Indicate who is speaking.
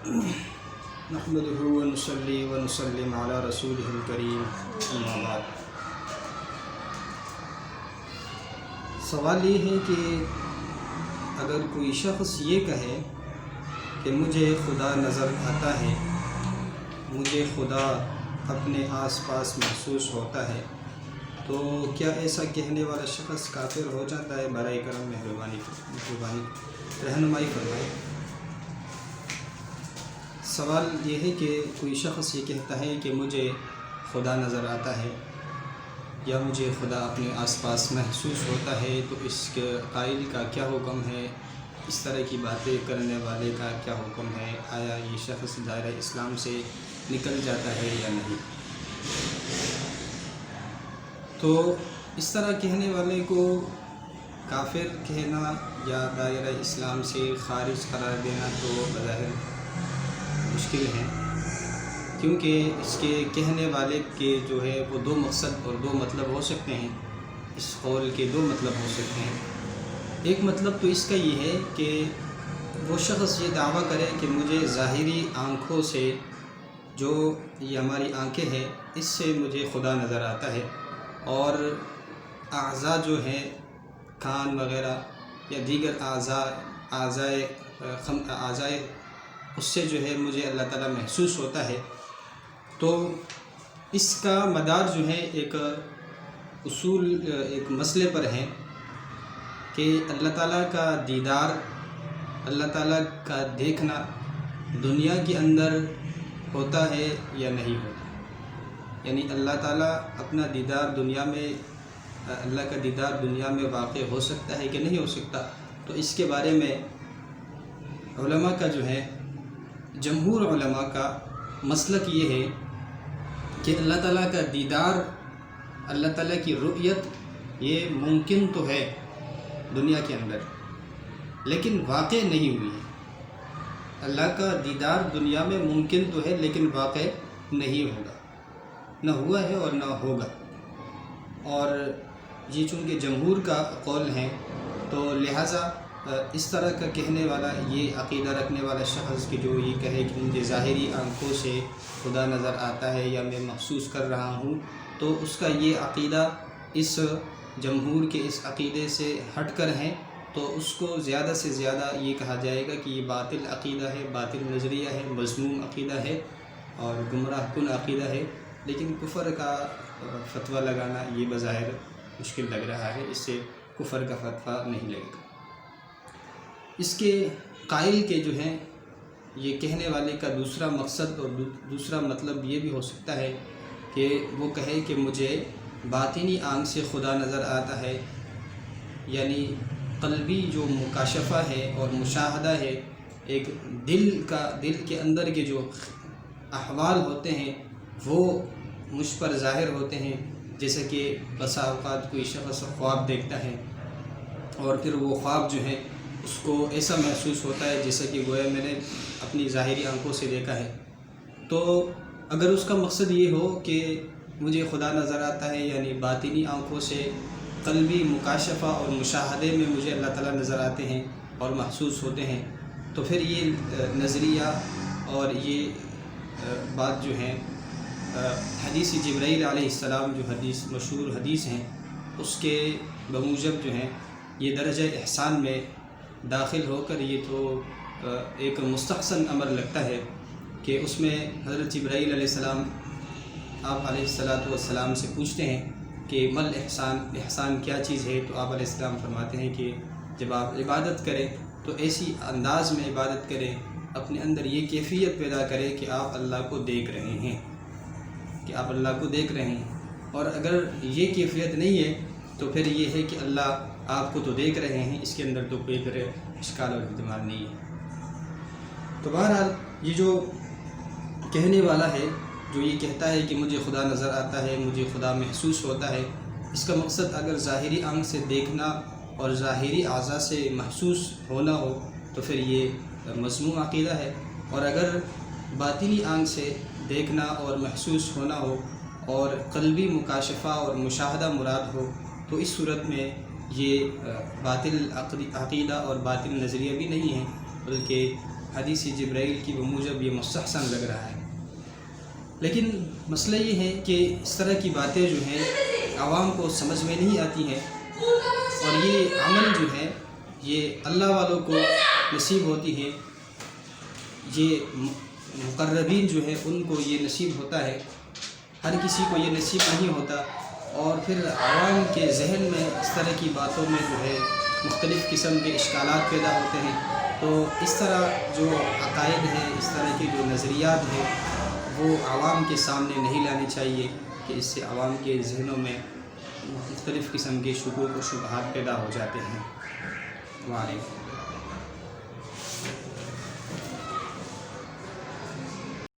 Speaker 1: نحمده ونصلي ونسلم على رسوله الكريم اما بعد۔ سوال یہ ہے کہ اگر کوئی شخص یہ کہے کہ مجھے خدا نظر آتا ہے، مجھے خدا اپنے آس پاس محسوس ہوتا ہے، تو کیا ایسا کہنے والا شخص کافر ہو جاتا ہے؟ برائے کرم مہربانی رہنمائی فرمائے۔ سوال یہ ہے کہ کوئی شخص یہ کہتا ہے کہ مجھے خدا نظر آتا ہے یا مجھے خدا اپنے آس پاس محسوس ہوتا ہے، تو اس کے قائل کا کیا حکم ہے؟ اس طرح کی باتیں کرنے والے کا کیا حکم ہے؟ آیا یہ شخص دائرہ اسلام سے نکل جاتا ہے یا نہیں؟ تو اس طرح کہنے والے کو کافر کہنا یا دائرہ اسلام سے خارج قرار دینا تو بظاہر مشکل ہے، کیونکہ اس کے کہنے والے کے جو ہے وہ دو مقصد اور دو مطلب ہو سکتے ہیں۔ اس قول کے دو مطلب ہو سکتے ہیں۔ ایک مطلب تو اس کا یہ ہے کہ وہ شخص یہ دعویٰ کرے کہ مجھے ظاہری آنکھوں سے، جو یہ ہماری آنکھیں ہیں، اس سے مجھے خدا نظر آتا ہے، اور اعضاء جو ہیں کان وغیرہ یا دیگر اعضائے اس سے جو ہے مجھے اللہ تعالیٰ محسوس ہوتا ہے۔ تو اس کا مدار جو ہے ایک مسئلے پر ہے کہ اللہ تعالیٰ کا دیدار، اللہ تعالیٰ کا دیکھنا دنیا کے اندر ہوتا ہے یا نہیں ہوتا، یعنی اللہ تعالیٰ اپنا دیدار دنیا میں، اللہ کا دیدار دنیا میں واقع ہو سکتا ہے کہ نہیں ہو سکتا۔ تو اس کے بارے میں علماء کا جو ہے، جمہور علماء کا مسلک یہ ہے کہ اللہ تعالیٰ کا دیدار، اللہ تعالیٰ کی رؤیت یہ ممکن تو ہے دنیا کے اندر، لیکن واقع نہیں ہوئی ہے۔ اللہ کا دیدار دنیا میں ممکن تو ہے لیکن واقع نہیں ہوگا، نہ ہوا ہے اور نہ ہوگا۔ اور یہ چونکہ جمہور کا قول ہے، تو لہٰذا اس طرح کا کہنے والا، یہ عقیدہ رکھنے والا شخص کہ جو یہ کہے کہ مجھے ظاہری آنکھوں سے خدا نظر آتا ہے یا میں محسوس کر رہا ہوں، تو اس کا یہ عقیدہ اس جمہور کے اس عقیدے سے ہٹ کر ہے، تو اس کو زیادہ سے زیادہ یہ کہا جائے گا کہ یہ باطل عقیدہ ہے، باطل نظریہ ہے، مذموم عقیدہ ہے اور گمراہ کن عقیدہ ہے۔ لیکن کفر کا فتویٰ لگانا یہ بظاہر مشکل لگ رہا ہے، اس سے کفر کا فتویٰ نہیں لگے گا۔ اس کے قائل کے جو ہیں، یہ کہنے والے کا دوسرا مقصد اور دوسرا مطلب یہ بھی ہو سکتا ہے کہ وہ کہے کہ مجھے باطنی آنکھ سے خدا نظر آتا ہے، یعنی قلبی جو مکاشفہ ہے اور مشاہدہ ہے، ایک دل کے اندر کے جو احوال ہوتے ہیں وہ مجھ پر ظاہر ہوتے ہیں۔ جیسے کہ بسا اوقات کوئی شخص خواب دیکھتا ہے اور پھر وہ خواب جو ہے اس کو ایسا محسوس ہوتا ہے جیسا کہ گویا میں نے اپنی ظاہری آنکھوں سے دیکھا ہے۔ تو اگر اس کا مقصد یہ ہو کہ مجھے خدا نظر آتا ہے، یعنی باطنی آنکھوں سے قلبی مکاشفہ اور مشاہدے میں مجھے اللہ تعالیٰ نظر آتے ہیں اور محسوس ہوتے ہیں، تو پھر یہ نظریہ اور یہ بات جو ہے حدیث جبرائیل علیہ السلام، جو مشہور حدیث ہیں، اس کے بموجب جو ہیں یہ درجہ احسان میں داخل ہو کر یہ تو ایک مستحسن امر لگتا ہے کہ اس میں حضرت جبرائیل علیہ السلام آپ علیہ السلام سے پوچھتے ہیں کہ مل احسان کیا چیز ہے؟ تو آپ علیہ السلام فرماتے ہیں کہ جب آپ عبادت کریں تو ایسی انداز میں عبادت کریں، اپنے اندر یہ کیفیت پیدا کریں کہ آپ اللہ کو دیکھ رہے ہیں، اور اگر یہ کیفیت نہیں ہے تو پھر یہ ہے کہ اللہ آپ کو تو دیکھ رہے ہیں، اس کے اندر تو کوئی اشکال اور احتمال نہیں ہے۔ تو بہرحال یہ جو کہنے والا ہے، جو یہ کہتا ہے کہ مجھے خدا نظر آتا ہے، مجھے خدا محسوس ہوتا ہے، اس کا مقصد اگر ظاہری آنکھ سے دیکھنا اور ظاہری اعضاء سے محسوس ہونا ہو تو پھر یہ مذموم عقیدہ ہے، اور اگر باطنی آنکھ سے دیکھنا اور محسوس ہونا ہو اور قلبی مکاشفہ اور مشاہدہ مراد ہو، تو اس صورت میں یہ باطل عقیدہ اور باطل نظریہ بھی نہیں ہے، بلکہ حدیث جبرائیل کی بموجب یہ مستحسن لگ رہا ہے، لیکن مسئلہ یہ ہے کہ اس طرح کی باتیں جو ہیں عوام کو سمجھ میں نہیں آتی ہیں، اور یہ عمل جو ہے یہ اللہ والوں کو نصیب ہوتی ہے، یہ مقربین جو ہے ان کو یہ نصیب ہوتا ہے، ہر کسی کو یہ نصیب نہیں ہوتا۔ اور پھر عوام کے ذہن میں اس طرح کی باتوں میں جو ہے مختلف قسم کے اشکالات پیدا ہوتے ہیں، تو اس طرح جو عقائد ہیں، اس طرح کے جو نظریات ہیں وہ عوام کے سامنے نہیں لانے چاہیے، کہ اس سے عوام کے ذہنوں میں مختلف قسم کے شکوک و شبہات پیدا ہو جاتے ہیں۔ وعلیکم